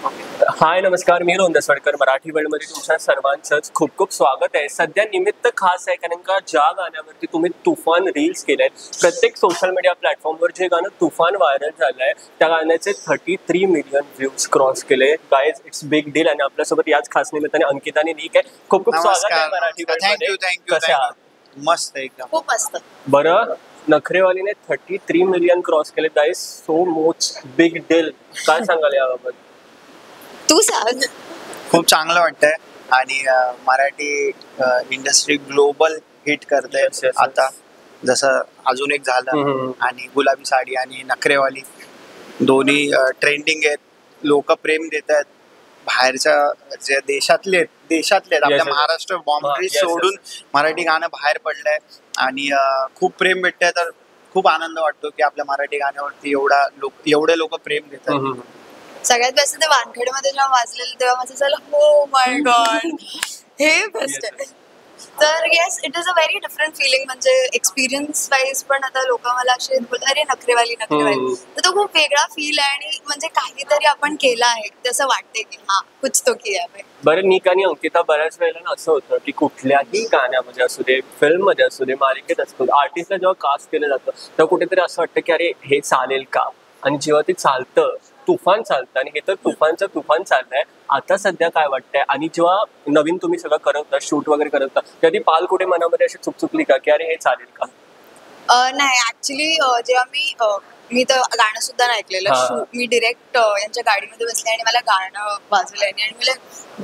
हाय नमस्कार, मी रोहन दसवडकर. मराठी वर्ल्डमध्ये तुमच्या सर्वांचंच खूप खूप स्वागत आहे. सध्या निमित्त खास आहे कारण का ज्या गाण्यावरती तुम्ही तुफान रील्स केले आहेत, प्रत्येक सोशल मीडिया प्लॅटफॉर्मवर जे गाणं तुफान व्हायरल झालं आहे त्या गाण्याचे 33 मिलियन व्ह्यूज क्रॉस केले. Guys, it's big deal. आणि आपल्यासोबत याच खास निमित्ताने अंकित आणि निक आहे. खूप खूप स्वागत आहे मराठी वर्ल्डमध्ये. कसे आहात? मस्त, एकदम खूप मस्त. बरं, नखरेवालीने 33 मिलियन क्रॉस केले. That is so much big deal. काय सांगाल याबाबत? तू सांग. खूप चांगलं वाटतंय आणि मराठी इंडस्ट्री ग्लोबल हिट करते. Yes, yes, आता जसं अजून एक झालं आणि गुलाबी साडी आणि नखरेवाली दोन्ही ट्रेंडिंग आहेत. लोक प्रेम देत आहेत. बाहेरच्या जे देशातले आहेत, आपल्या yes. Maharashtra boundary yes, yes. सोडून मराठी गाणं बाहेर पडलंय आणि खूप प्रेम भेटतंय. तर खूप आनंद वाटतो की आपल्या मराठी गाण्यावरती एवढे लोक प्रेम देतात. सगळ्यात बेस्ट ते वानखेडेमध्ये जेव्हा वाजलेलं तेव्हा माझं झालं हो माय गॉड, हे बेस्ट आहे. तर yes, it is a very different feeling. म्हणजे एक्सपिरियन्स वाईज पण आता लोक मला असे बोलतात अरे नखरेवाली. तर तो खूप वेगळा फील आहे आणि म्हणजे काहीतरी आपण केलं आहे तसं वाटते की हा कुछ तो किया है. बरं, निक आणि अंकिता, बऱ्याच वेळेला ना असं होतं की कुठल्याही गाण्यामध्ये असू दे, फिल्म मध्ये असू दे, मालिकेत असतो, आर्टिस्टला जेव्हा कास्ट केलं जातं तेव्हा कुठेतरी असं वाटतं की अरे हे चालेल का? आणि जेव्हा ते चालतं, तुफान चालतं, आणि हे तर तुफानचं तुफान चाललंय. आता सध्या काय वाटतंय? आणि जेव्हा नवीन तुम्ही सगळं करत होता, शूट वगैरे करत होता, कधी पाल कुठे मनामध्ये अशी चुकचुकली का की अरे हे चालेल का? नाही, ऍक्च्युली जेव्हा मी तर गाणं सुद्धा नाही ऐकलेलं. मी डिरेक्ट यांच्या गाडीमध्ये बसले आणि मला गाणं वाजवलं आणि मला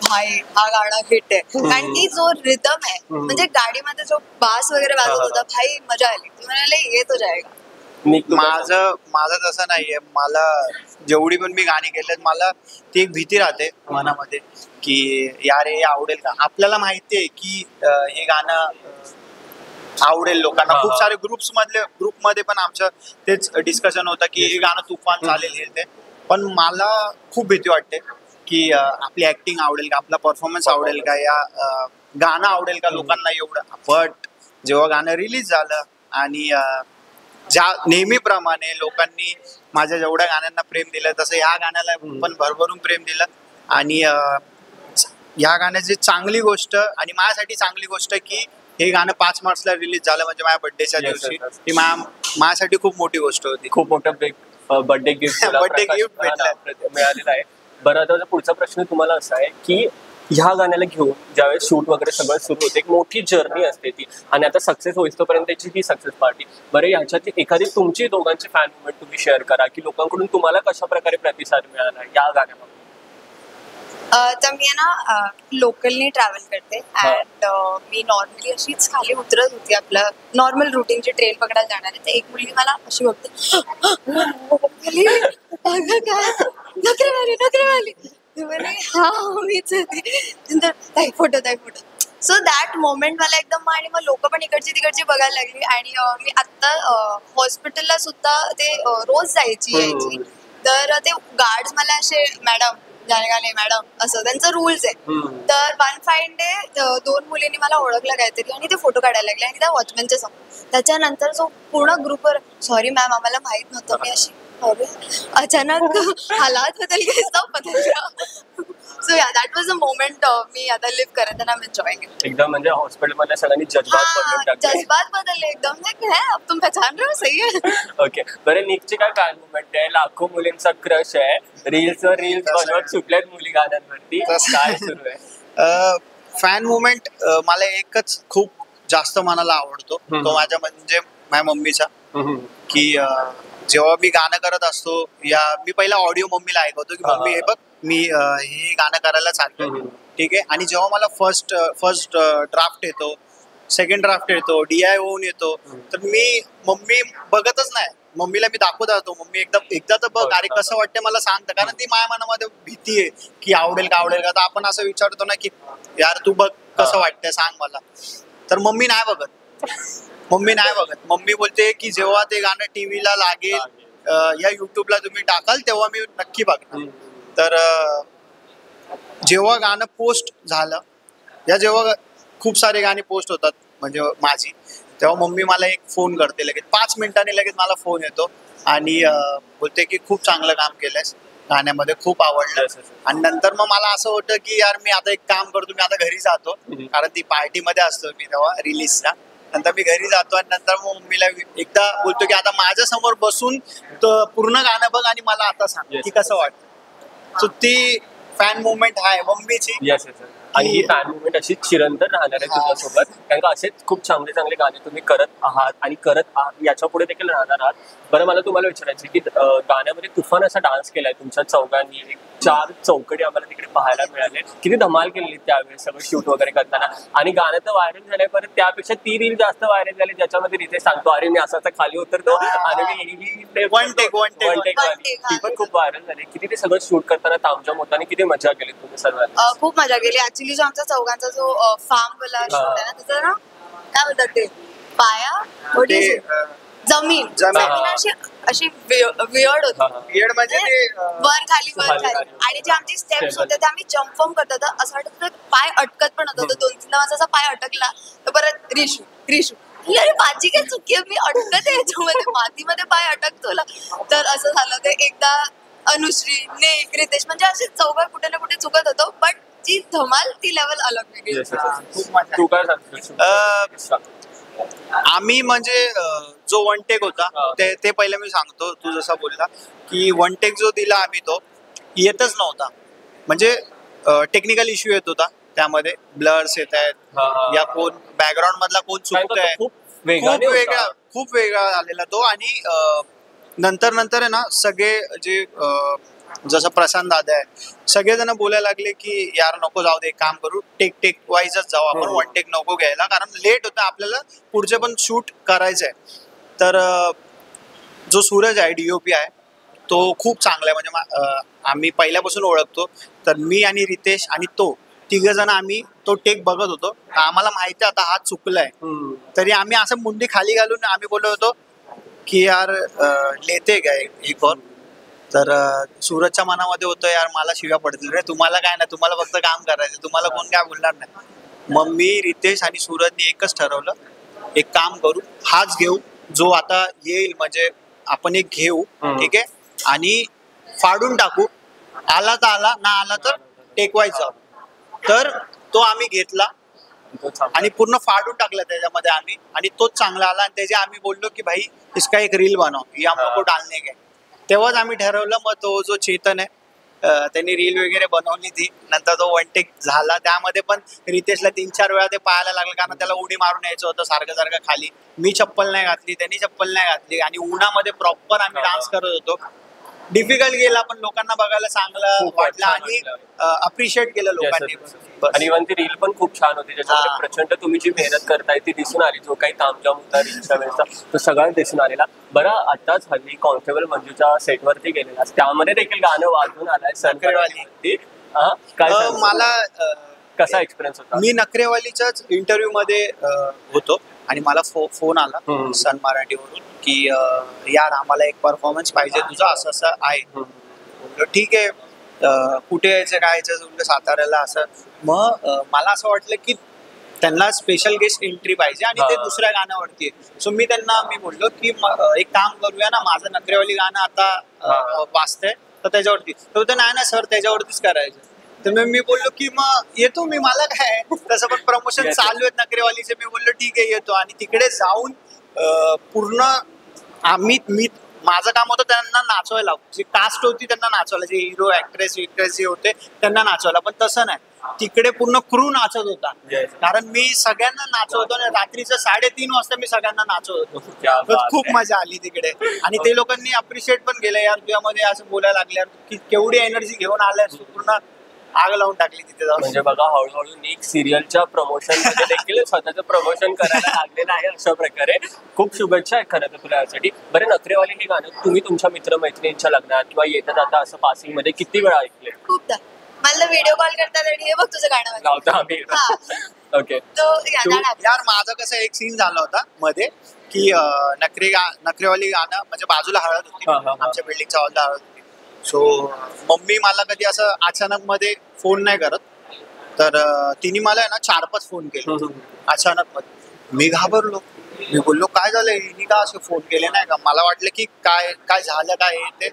भाई हा गाणं हिट आहे. कारण की जो रिदम आहे, म्हणजे गाडीमध्ये जो बास वगैरे वाजत होता, भाई मजा आली. म्हणाले ये तो जाएगा. माझं तसं नाहीये. मला जेवढी पण मी गाणी केलेत, मला ती एक भीती राहते मनामध्ये की यार हे आवडेल का. आपल्याला माहितीये की हे गाणं आवडेल लोकांना. खूप सारे ग्रुपमध्ये पण आमचं तेच डिस्कशन होतं की हे गाणं तुफान चालेल हे ते. पण मला खूप भीती वाटते की आपली ऍक्टिंग आवडेल का, आपला परफॉर्मन्स आवडेल का, या गाणं आवडेल का लोकांना एवढं. बट जेव्हा गाणं रिलीज झालं आणि ज्या नेहमीप्रमाणे लोकांनी माझ्या जेवढ्या गाण्यांना प्रेम दिलं तसं ह्या गाण्याला पण भरभरून प्रेम दिलं. आणि ह्या गाण्याची चांगली गोष्ट आणि माझ्यासाठी चांगली गोष्ट की हे गाणं 5 मार्चला रिलीज झालं, म्हणजे माझ्या बर्थडेच्या दिवशी. ही माझ्यासाठी खूप मोठी गोष्ट होती. खूप मोठं बर्थडे गिफ्ट मिळालेलं आहे. बरं, आता पुढचा प्रश्न तुम्हाला असा आहे की ह्या गाण्याला घेऊन ज्यावेळेस शूट वगैरे सगळं सुरू होते, एक मोठी जर्नी असते ती, आणि आता सक्सेस होईपर्यंतची ही सक्सेस पार्टी. बरं, ह्याच्यातली एखादी तुमची दोघांची फॅन मुवमेंट तुम्ही शेअर करा की लोकांकडून तुम्हाला कशा प्रकारे प्रतिसाद मिळाला या गाण्यामध्ये? तर मी ना लोकलनी ट्रॅव्हल करते अँड मी नॉर्मली अशीच खाली उतरत होती. आपलं नॉर्मल रुटीनची ट्रेन पकडायला जाणार आहे. तर एक मुलगी मला अशी बघते, नखरेवाली. हा मीच ताई फोटो. सो दॅट मोमेंट मला एकदम, आणि मग लोक पण इकडची तिकडची बघायला लागली. आणि मी आत्ता हॉस्पिटलला सुद्धा ते रोज यायची. तर ते गार्ड्स मला असे मॅडम मॅडम असं त्यांचं रूल्स आहे. तर वन फाईन डे 2 मुलींनी मला ओळखलं काहीतरी आणि ते फोटो काढायला लागले आणि त्या वॉचमॅनच्या समोर. त्याच्यानंतर जो पूर्ण ग्रुपवर सॉरी मॅम आम्हाला माहित नव्हतं. मी अशी अरे अचानक हालात बदल गए. सो या दॅट वॉज अ मोमेंट मी आता लिव्ह करत आणि आय एम एन्जॉयिंग इट. एकदम म्हणजे हॉस्पिटलमध्ये सगळ्यांनी जज्बात बदलले एकदम. अब तुम पहचान रहे हो, सही है. ओके, बरं, निकची काय फॅन मुवमेंट आहे? लाखो मुलींचा क्रश आहे, रील्स बनवत सुटल्यात मुली गाण्यांवरती. काय सुरू आहे? फॅन मुवमेंट मला एकच खूप जास्त मनाला आवडतो, तो माझ्या मम्मीचा. की जेव्हा मी गाणं करत असतो, या मी पहिला ऑडिओ मम्मीला ऐकवतो की मम्मी हे बघ मी हे गाणं करायला चालतो, ठीक आहे. आणि जेव्हा मला फर्स्ट ड्राफ्ट येतो, सेकंड ड्राफ्ट येतो, DI होऊन येतो, तर मम्मी बघतच नाही. मम्मीला मी दाखवत राहतो, मम्मी एकदा तर बघ, अरे कसं वाटतं मला सांगतं. कारण ती माझ्या मनामध्ये भीती आहे की आवडेल का. तर आपण असं विचारतो ना की यार तू बघ कसं वाटतंय सांग मला. तर मम्मी नाही बघत. मम्मी बोलते की जेव्हा ते गाणं टीव्हीला लागेल या युट्यूबला तुम्ही टाकाल तेव्हा मी नक्की बघणार. तर जेव्हा गाणं पोस्ट झालं, जेव्हा खूप सारे गाणी पोस्ट होतात म्हणजे माझी, तेव्हा मम्मी मला एक फोन करते लगेच. 5 मिनिटांनी लगेच मला फोन येतो आणि बोलते की खूप चांगलं काम केलंयस गाण्यामध्ये खूप आवडलं. Yes, yes. आणि नंतर मग मला असं होतं की यार मी आता एक काम करतो, मी आता घरी जातो, कारण ती पार्टीमध्ये असतो मी तेव्हा रिलीजच्या. नंतर मी घरी जातो आणि नंतर मग मम्मीला एकदा बोलतो की आता माझ्या समोर बसून पूर्ण गाणं बघ आणि मला आता सांग Yes. की कसं वाटतं. सो ती फॅन मुवमेंट आहे मम्मीची. Yes yes. आणि ही फॅन मुवमेंट अशी चिरंतन राहणार आहे तुझ्यासोबत, कारण का असेच खूप चांगले चांगले गाणे तुम्ही करत आहात आणि करत आहात, याच्या पुढे देखील राहणार आहात. बरं, मला तुम्हाला विचारायचं की गाण्यामध्ये तुफान असा डान्स केलाय तुमच्या चौघांनी, एक 4 चौकडी आम्हाला तिकडे पाहायला मिळाले. किती धमाल केलेली त्यावेळेस सगळं शूट वगैरे करताना. आणि गाणं तर व्हायरल झालंय, परत त्यापेक्षा ती रील जास्त व्हायरल झाली ज्याच्यामध्ये रितेश सांगतो अरे मी असा खाली उतरतो आणि मी One take. ती पण खूप व्हायरल झाली. किती ते सगळं शूट करताना तामझाम होताना किती मजा केली तुम्ही सर्वांनी. खूप मजा गेली. ऍक्च्युली जो आमचा चौघांचा जो फार्म वाला शूट आहे ना, त्याचं ना काय बोलतात ते पाया जमीन अशी वियर्ड होती. वियर्ड म्हणजे ते वर खाली आणि जे आमचे स्टेप्स होते ते आम्ही जम्प करत होतो. असं वाटत होतं पाय अटकत पण होत होतं. 2-3 माझा असा पाय अटकला तर परत रिशू अरे माझी काय चुकी आहे, मी अटकत आहे याच्यामध्ये, मातीमध्ये पाय अटकतो. तर असं झालं. ते एकदा अनुश्री, नेक, रितेश म्हणजे असे चौघा कुठे ना कुठे चुकत होतो, बट जी धमाल ती लेवल अलग वेगळी. तू काय सांगतो? आम्ही म्हणजे जो वन टेक होता ते पहिले मी सांगतो. तू जसा बोलला की वन टेक जो दिला आम्ही तो येतच नव्हता, म्हणजे टेक्निकल इश्यू येत होता. त्यामध्ये ब्लर्स येत आहेत या कोण बॅकग्राऊंड मधला कोण चुकतोय, खूप वेगळा आलेला तो. आणि नंतर आहे ना सगळे जे जसं प्रशांत दादा आहे सगळेजण बोलायला लागले की यार नको जाऊ दे, काम करू टेक वाईजच जाऊ आपण, वन टेक नको घ्यायला, कारण लेट होतं आपल्याला पुढचे पण शूट करायचंय. तर जो सूरज आहे DOP आहे तो खूप चांगला आहे, म्हणजे आम्ही पहिल्यापासून ओळखतो. तर मी आणि रितेश आणि तो तिघ जण आम्ही तो टेक बघत होतो. आम्हाला माहिती आहे आता हा चुकलाय, तरी आम्ही असं मुंडी खाली घालून आम्ही बोलत होतो की यार लेते काय एक और. तर सूरजच्या मनामध्ये होतं यार मला शिव्या पडतील रे, तुम्हाला काय नाही, तुम्हाला फक्त काम करायचं, तुम्हाला कोण काय बोलणार नाही. मग मी, रितेश आणि सूरजने एकच ठरवलं, एक काम करू, हाच घेऊ जो आता येईल, म्हणजे आपण एक घेऊ ठीक आहे आणि फाडून टाकू, आला तर आला, ना आला तर टेक वाईज जाऊ. तर तो आम्ही घेतला आणि पूर्ण फाडून टाकला त्याच्यामध्ये आम्ही, आणि तोच चांगला आला. आणि त्याचे आम्ही बोललो की भाई इसका एक रील बनव, या हमको डालने के. तेव्हाच आम्ही ठरवलं. मग तो जो चेतन आहे त्यांनी रील वगैरे बनवली ती. नंतर तो वन टेक झाला. त्यामध्ये पण रितेशला 3-4 वेळा ते पाहायला लागलं, कारण त्याला उडी मारून यायचं होतं सारखं खाली. मी चप्पल नाही घातली, त्यांनी चप्पल नाही घातली, आणि उन्हामध्ये प्रॉपर आम्ही डान्स करत होतो. डिफिकल्ट गेला पण लोकांना बघायला चांगलं वाटलं आणि अप्रिशिएट केलं लोकांनी. आणि इव्हन ती रील पण खूप छान होती, ज्याच्यामध्ये प्रचंड तुम्ही जी मेहनत करताय ती दिसून आली. जो काही तामझाम होता रीलच्या वेळेचा तो सगळं दिसून आलेला. बरं, आताच हल्ली कॉन्स्टेबल मंजूच्या सेटवरती गेलेला, त्यामध्ये देखील गाणं वाजून आलाय सनकरेवाली. काय मला कसा एक्सपिरियन्स होता? मी नखरेवालीच्याच इंटरव्ह्यू मध्ये होतो आणि मला फोन आला सन मराठीवरून की यार आम्हाला एक परफॉर्मन्स पाहिजे तुझा, असं असं आहे. ठीक आहे, कुठे यायचं काय यायचं, साताऱ्याला असं. मग मला असं वाटलं की त्यांना स्पेशल गेस्ट एंट्री पाहिजे आणि ते दुसऱ्या गाण्यावरती आहे. सो मी बोललो की एक काम करूया ना, माझं नखरेवाली गाणं आता वाजतंय तर त्याच्यावरती. तर ते नाही ना सर त्याच्यावरतीच करायचं. तर मी बोललो की मग येतो मी, मला काय तसं पण प्रमोशन चालू आहेत नखरेवालीचे. मी बोललो ठीक आहे येतो. आणि तिकडे जाऊन पूर्ण मी माझं काम होतं त्यांना नाचवायला, जी कास्ट होती त्यांना नाचवायला, जे हिरो ऍक्ट्रेस जे होते त्यांना नाचवायला. पण तसं नाही, तिकडे पूर्ण क्रू नाचत होता. कारण मी सगळ्यांना नाचवतो आणि रात्रीचं 3:30 वाजता मी सगळ्यांना नाचवत होतो. खूप मजा आली तिकडे. आणि ते लोकांनी अप्रिशिएट पण केलं, यार तुझ्यामध्ये असं बोलायला लागल्यावर की केवढी एनर्जी घेऊन आल्यास तू, पूर्ण आग लावून टाकली तिथे जाऊन. म्हणजे बघा, हळूहळू नीक सिरियलच्या प्रमोशन मध्ये देखील स्वतःचं प्रमोशन करायला लागलेलं आहे. अशा प्रकारे खूप शुभेच्छा आहे खरं तर तुला यासाठी. बरं, नखरेवाली हे गाणं तुम्ही तुमच्या मित्रमैत्रिणींच्या लग्नात किंवा येता जाता असं पासिंग मध्ये किती वेळा ऐकले? खूपदा. मला व्हिडिओ कॉल करतात आणि हे बघ तुझं गाणं लावता आम्ही. ओके. यार माझं कसं एक सीन झाला होता मध्ये की नखरेवाली गाणं म्हणजे बाजूला हळद होती, आमच्या बिल्डिंगच्या हॉलला हळद होती. सो मम्मी मला कधी असं अचानक मध्ये फोन नाही करत, तर तिने मला आहे ना 4-5 फोन केले अचानक मध्ये. मी घाबरलो, मी बोललो काय झालं, हिने का असे फोन केले नाही का. मला वाटलं की काय झालं काय ते.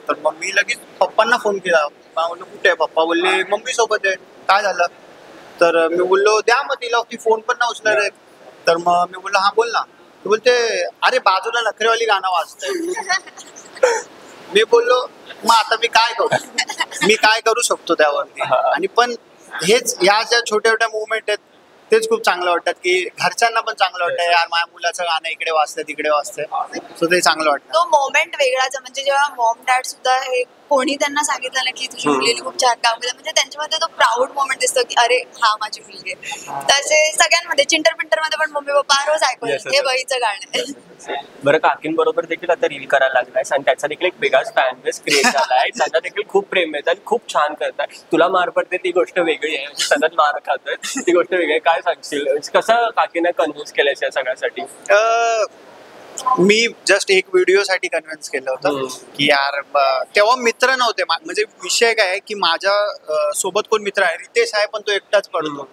तर मग मी लगेच पप्पांना फोन केला. पप्पा म्हणलं कुठे आहे? पप्पा बोलले मम्मी सोबत आहे. काय झालं? तर मी बोललो द्या मग तिला, ती फोन पण नाही उचलणार आहे. तर मग मी बोललो हा बोल ना. ती बोलते अरे बाजूला नखरेवाली गाणं वाजतंय. मी बोललो मग आता मी काय करू शकतो त्यावरती. आणि पण हेच ह्या ज्या छोट्या छोट्या मुवमेंट आहेत तेच खूप चांगलं वाटतात, की घरच्यांना पण चांगलं वाटतं यार माझ्या मुलाचं गाणं इकडे वाजतंय तिकडे वाजतंय. सो ते चांगलं वाटतं. तो मोमेंट वेगळाच आहे. म्हणजे जेव्हा मॉम डॅड सुद्धा हे कोणी त्यांना सांगितलं ना की तुझी मुलीने खूप छान काम केलं, म्हणजे त्यांच्यामध्ये तो प्राऊड मोमेंट दिसतो की अरे हा माझी मुलगी आहे. तसे सगळ्यांमध्ये चिंटर पिंटर मध्ये पण मम्मी पप्पा रोज ऐकून हे बहीचं गाणं आहे. बरं काकींबरोबर देखील आता रील करायला लागलाय आणि त्याचा देखील एक वेगळाच फॅन बेस क्रिएट झालाय. त्यांना देखील खूप प्रेम मिळतं आणि खूप छान करताय. तुला मार पडते ती गोष्ट वेगळी आहे, सतत मार खातोय ती गोष्ट वेगळी आहे. काय सांगशील, कसं काकींना कन्व्हिन्स केलंय या सगळ्यासाठी? मी जस्ट एक व्हिडिओ साठी कन्व्हिन्स केलं होतं की यार तेव्हा मित्र नव्हते. म्हणजे विषय काय आहे की माझ्या सोबत कोण मित्र आहे, रितेश आहे पण तो एकटाच पडतो.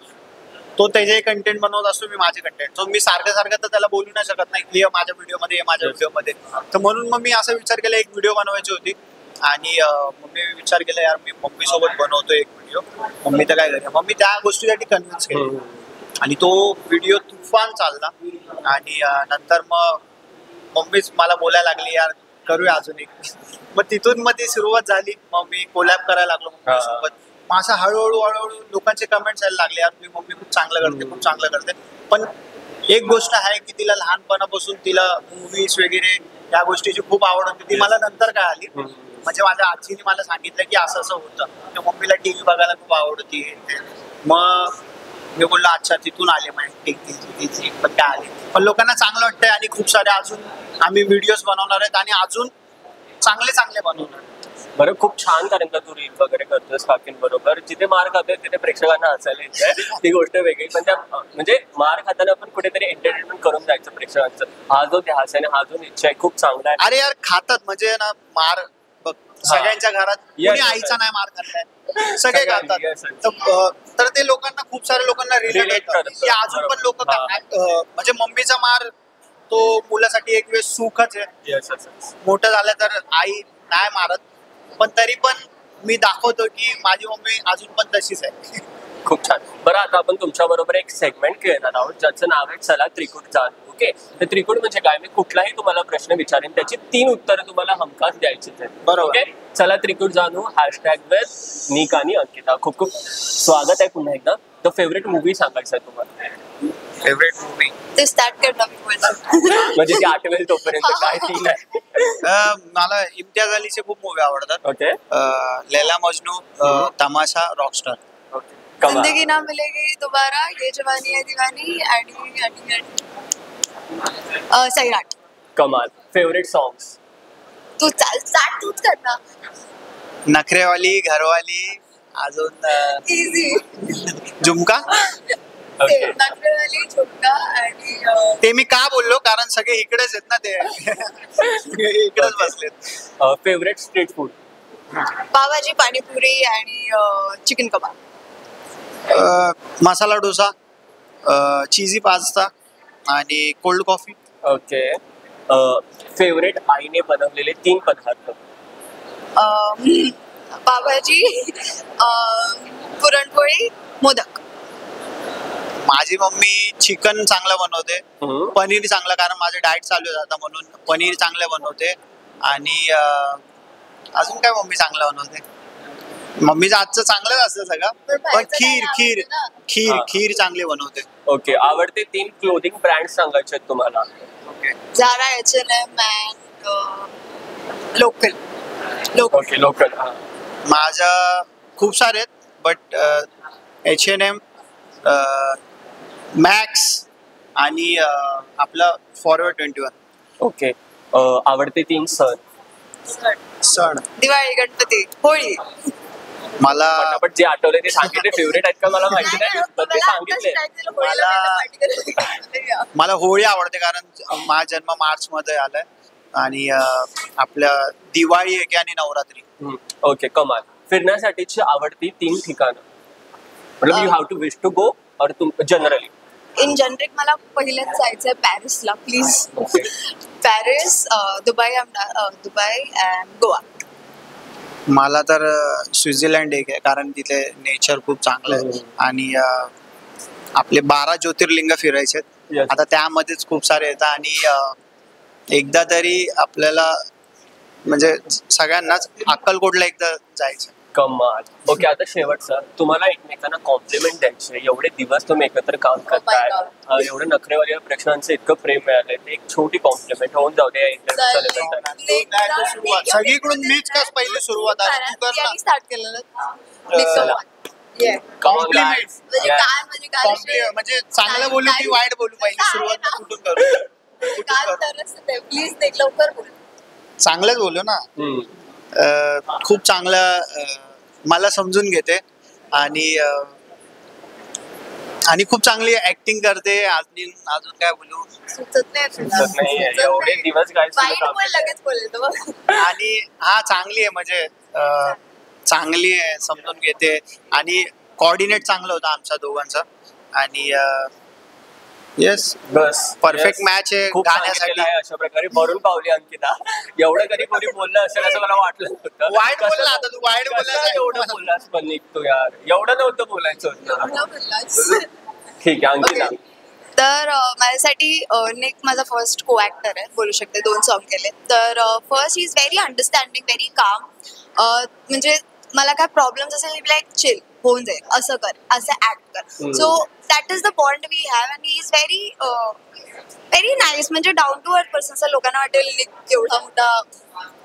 तो त्याचे कंटेंट बनवत असतो, मी माझे कंटेंट. तो मी सारखं तर त्याला बोलू नाही शकत नाही की माझ्या व्हिडिओमध्ये माझ्या व्हिडिओमध्ये. तर म्हणून मग मी असा विचार केला एक व्हिडिओ बनवायची होती. आणि मग मी विचार केला यार मी मम्मी सोबत बनवतो एक व्हिडिओ. मम्मी तर काय करेल. मग मी त्या गोष्टीसाठी कन्व्हिन्स केलं आणि तो व्हिडिओ तुफान चालला. आणि नंतर मग मम्मीच मला बोलायला लागली यार करूया अजून एक. मग तिथून मग ती सुरुवात झाली. मग मी कोलॅब करायला लागलो मम्मी सोबत. मग असं हळूहळू लोकांचे कमेंट्स यायला लागले यार मी मम्मी खूप चांगलं करते. पण एक गोष्ट आहे की तिला लहानपणापासून तिला मूवीज वगैरे या गोष्टीची खूप आवड होती. ती मला नंतर काय आली, म्हणजे माझ्या आजीने मला सांगितलं की असं असं होतं. तर मम्मीला टीव्ही बघायला खूप आवड होती. मग मी बोललो अच्छा तिथून आले माहिती पण काय आले. पण लोकांना चांगलं वाटतंय आणि खूप सारे अजून आम्ही व्हिडिओज बनवणार आहेत आणि अजून चांगले बनवणार. बरं खूप छान, कारण का तू रील वगैरे करतोस काकींबरोबर. जिथे मार खातोय तिथे प्रेक्षकांना हसायला येते ती गोष्ट वेगळी. पण त्या म्हणजे मार खाताना पण कुठेतरी एंटरटेनमेंट करून जायचं प्रेक्षकांचं. हा जो ध्यास आहे, हा जो निश्चय खूप चांगला आहे. अरे यार खातात म्हणजे ना मार सगळ्यांच्या घरात कोणी आईचा नाही मार खाल्लाय, सगळे खातात. तर ते लोकांना खूप साऱ्या लोकांना रिलेट करतात की अजून पण लोक म्हणजे मम्मीचा मार तो मुलासाठी एक वेळ सुखच आहे. मोठं झालं तर आई नाही मारत, पण तरी पण मी दाखवतो की माझी मम्मी अजून पण तशीच आहे. खूप छान. बरं आता आपण तुमच्या बरोबर एक सेगमेंट खेळणार आहोत ज्याचं नाव आहे चला त्रिकुट जाणू. ओके, तर त्रिकुट म्हणजे काय? मी कुठलाही तुम्हाला प्रश्न विचारेन, त्याची 3 उत्तरं तुम्हाला हमखास द्यायची आहेत. बरोबर. ओके, चला त्रिकुट जाणू #with निक आणि अंकिता. खूप खूप स्वागत आहे पुन्हा एकदा. तर फेवरेट मूवी सांगायचं आहे तुम्हाला? फेवरेट मूवी ते स्टार्ट करणार मी बोलतो. म्हणजे ती आठवेल तोपर्यंत काय 3 आहे? मला इम्तियाज अलीचे खूप मूवी आवडतात. ओके, लैला मजनू, तमाशा, रॉकस्टार. जिंदगी ना मिलेगी दोबारा, ये जवानी है दीवानी आणि सैराट. कमाल. Favourite songs? तू स्टार्ट तूच कर ना. नखरेवाली, घरवाली, अजून इझी. झुमका. नखरेवाली, झुमका आणि ते मी का बोललो कारण सगळे इकडेच आहेत ना, ते इकडेच बसलेत. Favourite street food? Pav bhaji, panipuri आणि चिकन कबाब. मसाला डोसा, चीजी पास्ता आणि कोल्ड कॉफी. ओके. फेवरेट आईने बनवलेले 3 पदार्थ? पावभाजी, पुरणपोळी, मोदक. माझी मम्मी चिकन चांगलं बनवते, पनीर चांगलं, कारण माझे डाएट चालू आहे आता म्हणून पनीर चांगलं बनवते. आणि अजून काय मम्मी चांगलं बनवते? मम्मीचं आजचं चांगलंच असतं सगळं, पण खीर चांगली बनवते. ओके. आवडते 3 क्लोथिंग ब्रँड सांगायचे आहेत तुम्हाला? Okay. Zara, H&M and local. Okay, local. माझ्या खूप सारे आहेत, बट H&M, मॅक्स आणि आपलं फॉरवर्ड 21. ओके. आवडते 3 सण? दिवाळी, गणपती, होळी. मला पटापट जे आठवले ते सांगितले. फेवरेट आहेत का मला माहिती नाही, पण ते सांगितले. मला होळी आवडते कारण माझा जन्म मार्च मध्ये आलाय. आणि आपल्या दिवाळी आहे आणि नवरात्री. ओके, कमाल. फिरण्यासाठीची आवडती 3 ठिकाणं? मतलब you have to wish to go और जनरली? इन जनरल मला पहिल्यांदा जायचंय पॅरिसला, please. Paris, Dubai and Goa. मला तर स्वित्झर्लंड एक आहे, कारण तिथे नेचर खूप चांगलं आहे आणि आपले 12 ज्योतिर्लिंग फिरायचे Yes. आता त्यामध्येच खूप सारे येतात आणि एकदा तरी आपल्याला म्हणजे सगळ्यांनाच अक्कलकोटला एकदा जायचं. कमाल. ओके, आता शेवटचा तुम्हाला एकमेकांना कॉम्प्लिमेंट द्यायचे. एवढे दिवस तुम्ही एकत्र काम करताय, God. एवढं नखरेवाल्या प्रेक्षकांचं इतकं प्रेम मिळालंय, एक छोटी कॉम्प्लिमेंट होऊन जाऊ दे सुरुवात सगळीकडून मीच कस पहिली सुरुवात आली, तू कर ना. स्टार्ट केलेलं Compliment. म्हणजे चांगलं बोलू की वाईट बोलू, पहिली सुरुवात कुठून करू? प्लीज लवकर बोल. चांगलंच बोलू ना. खूप चांगलं मला समजून घेते आणि खूप चांगली ऍक्टिंग करते. अजून काय बोलू, सुचत नाही एवढे दिवस काय वाईट बोल लगेच बोलतो. आणि हा चांगली आहे म्हणजे चांगली आहे, समजून घेते आणि कोऑर्डिनेट चांगलं होतं आमच्या दोघांचं आणि येस बस परफेक्ट मॅच आहे खूप गाण्यासाठी. आहे अशा प्रकारे भरून पावली अंकिता. एवढं कधी कोणी बोललं असेल असं मला वाटलं नव्हतं. वाईट बोलला आता तू, वाईट कसं एवढं बोललास पण निघतो यार, एवढं नव्हतं बोलायचं होतं. ठीक आहे अंकिता. तर माझ्यासाठी निक माझा फर्स्ट को ऍक्टर आहे बोलू शकते. 2 सॉन्ग केले. तर first is very understanding, very काम. म्हणजे मला काय प्रॉब्लेम्स असेल लाईक चिल होऊन जाईल, असं कर, असं ऍक्ट कर. So that is the bond we have and he is very very nice. म्हणजे डाऊन टू अर्थ पर्सन. असं लोकांना वाटेल निक एवढा मोठा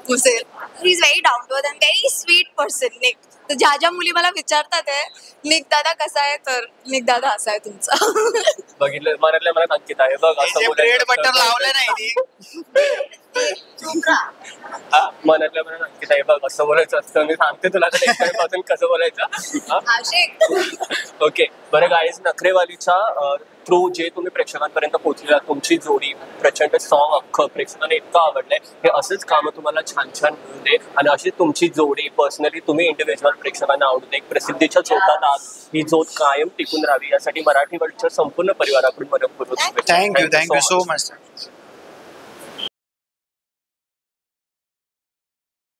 घुसेल, he is very down to earth and very sweet person Nick. तर ज्या ज्या मुली मला विचारतात आहे निक दादा कसा आहे, तर निक दादा असा आहे तुमचा. बघितलं मनातल्या मनात अंकिता आहे बघ, असं ब्रेड बटर लावलं नाही मनातल्या मनात अंकिता आहे बघ, असं बोलायचं असतं. मी सांगते तुला पासून कसं बोलायचं. ओके बरं गाईज, नखरेवालीच्या थ्रू जे तुम्ही प्रेक्षकांपर्यंत पोहोचलेला, तुमची जोडी प्रचंड सॉन्ग अख्खं प्रेक्षकांना इतकं आवडलंय. हे असंच कामं तुम्हाला छान छान मिळू दे आणि अशी तुमची जोडी पर्सनली तुम्ही इंडिव्हिज्युअल प्रेक्षकांना आवडू दे. एक प्रसिद्धीच्या झोतात आहात, ही झोत कायम टिकून राहावी यासाठी मराठी वर्ल्डच्या संपूर्ण परिवाराकडून मनपूर्वक थँक्यू सो मच.